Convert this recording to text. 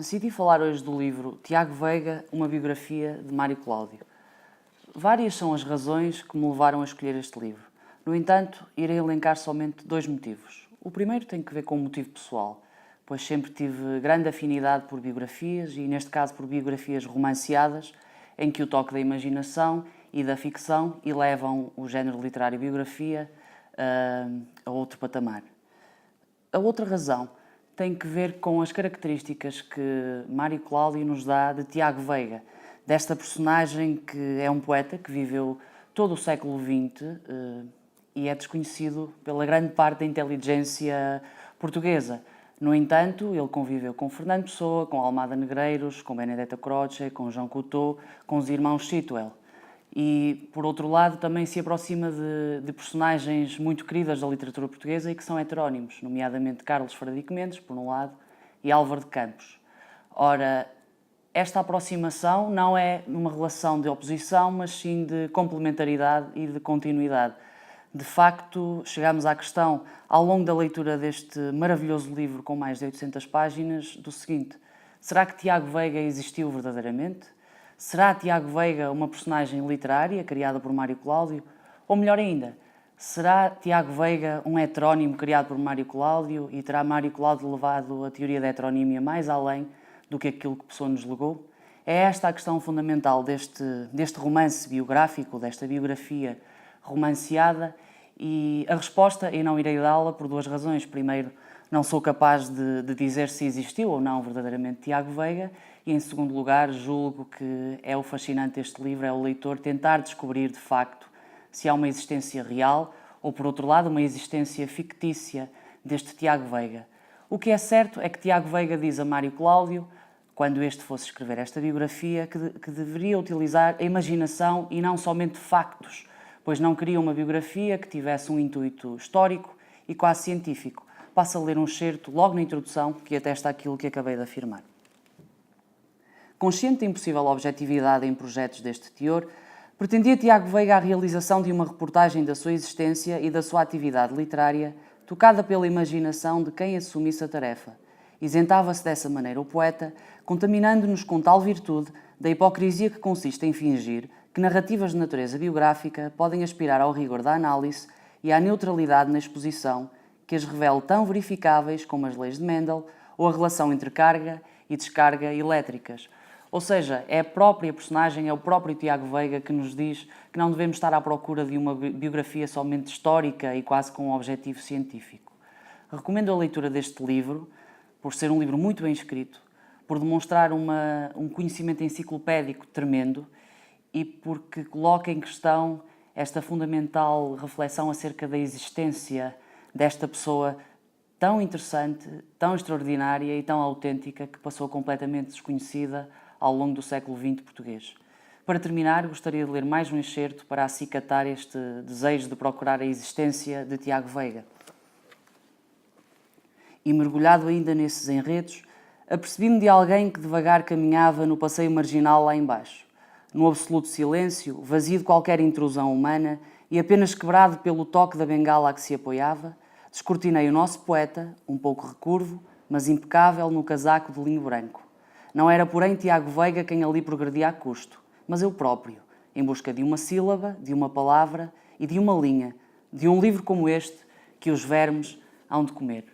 Decidi falar hoje do livro Tiago Veiga, uma biografia de Mário Cláudio. Várias são as razões que me levaram a escolher este livro. No entanto, irei elencar somente dois motivos. O primeiro tem que ver com um motivo pessoal, pois sempre tive grande afinidade por biografias e, neste caso, por biografias romanceadas, em que o toque da imaginação e da ficção elevam o género literário biografia a outro patamar. A outra razão tem que ver com as características que Mário Cláudio nos dá de Tiago Veiga, desta personagem que é um poeta que viveu todo o século XX e é desconhecido pela grande parte da inteligência portuguesa. No entanto, ele conviveu com Fernando Pessoa, com Almada Negreiros, com Benedetta Croce, com João Cousteau, com os irmãos Sitwell. E, por outro lado, também se aproxima de personagens muito queridas da literatura portuguesa e que são heterónimos, nomeadamente Carlos Fradique Mendes, por um lado, e Álvaro de Campos. Ora, esta aproximação não é numa relação de oposição, mas sim de complementaridade e de continuidade. De facto, chegamos à questão, ao longo da leitura deste maravilhoso livro com mais de 800 páginas, do seguinte: será que Tiago Veiga existiu verdadeiramente? Será Tiago Veiga uma personagem literária criada por Mário Cláudio? Ou melhor ainda, será Tiago Veiga um heterónimo criado por Mário Cláudio e terá Mário Cláudio levado a teoria da heteronímia mais além do que aquilo que Pessoa nos legou? É esta a questão fundamental deste romance biográfico, desta biografia romanceada, e a resposta eu não irei dá-la por duas razões. Primeiro, não sou capaz de dizer se existiu ou não verdadeiramente Tiago Veiga, e em segundo lugar, julgo que é o fascinante deste livro, é o leitor tentar descobrir de facto se há uma existência real ou, por outro lado, uma existência fictícia deste Tiago Veiga. O que é certo é que Tiago Veiga diz a Mário Cláudio, quando este fosse escrever esta biografia, que deveria utilizar a imaginação e não somente factos, pois não queria uma biografia que tivesse um intuito histórico e quase científico. Passo a ler um excerto logo na introdução que atesta aquilo que acabei de afirmar. Consciente da impossível objetividade em projetos deste teor, pretendia Tiago Veiga a realização de uma reportagem da sua existência e da sua atividade literária, tocada pela imaginação de quem assumisse a tarefa. Isentava-se dessa maneira o poeta, contaminando-nos com tal virtude da hipocrisia que consiste em fingir que narrativas de natureza biográfica podem aspirar ao rigor da análise e à neutralidade na exposição, que as revele tão verificáveis como as leis de Mendel ou a relação entre carga e descarga elétricas. Ou seja, é a própria personagem, é o próprio Tiago Veiga que nos diz que não devemos estar à procura de uma biografia somente histórica e quase com um objetivo científico. Recomendo a leitura deste livro, por ser um livro muito bem escrito, por demonstrar um conhecimento enciclopédico tremendo e porque coloca em questão esta fundamental reflexão acerca da existência desta pessoa tão interessante, tão extraordinária e tão autêntica que passou completamente desconhecida ao longo do século XX português. Para terminar, gostaria de ler mais um excerto para acicatar este desejo de procurar a existência de Tiago Veiga. E mergulhado ainda nesses enredos, apercebi-me de alguém que devagar caminhava no passeio marginal lá embaixo. No absoluto silêncio, vazio de qualquer intrusão humana e apenas quebrado pelo toque da bengala a que se apoiava, descortinei o nosso poeta, um pouco recurvo, mas impecável no casaco de linho branco. Não era, porém, Tiago Veiga quem ali progredia a custo, mas eu próprio, em busca de uma sílaba, de uma palavra e de uma linha, de um livro como este que os vermes hão de comer.